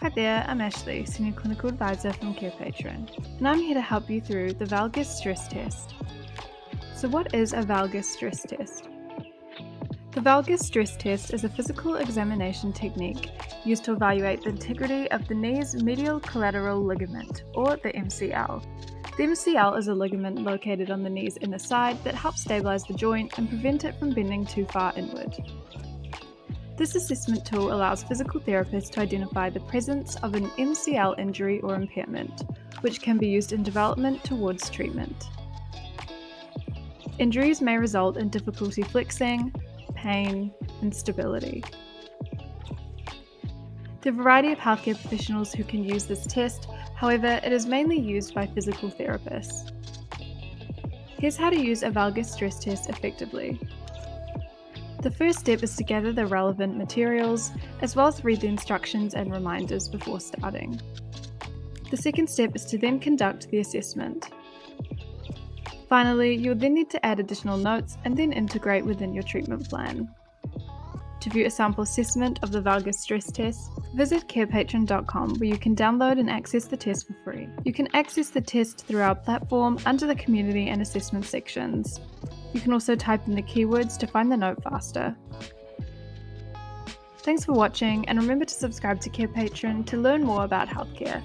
Hi there, I'm Ashley, Senior Clinical Advisor from Carepatron, and I'm here to help you through the Valgus stress test. So what is a Valgus stress test? The Valgus stress test is a physical examination technique used to evaluate the integrity of the knee's medial collateral ligament, or the MCL. The MCL is a ligament located on the knee's inner side that helps stabilize the joint and prevent it from bending too far inward. This assessment tool allows physical therapists to identify the presence of an MCL injury or impairment, which can be used in development towards treatment. Injuries may result in difficulty flexing, pain, and stability. There are a variety of healthcare professionals who can use this test, however, it is mainly used by physical therapists. Here's how to use a Valgus stress test effectively. The first step is to gather the relevant materials, as well as read the instructions and reminders before starting. The second step is to then conduct the assessment. Finally, you'll then need to add additional notes and then integrate within your treatment plan. To view a sample assessment of the Valgus stress test, visit carepatron.com where you can download and access the test for free. You can access the test through our platform under the community and assessment sections. You can also type in the keywords to find the note faster. Thanks for watching, and remember to subscribe to Carepatron to learn more about healthcare.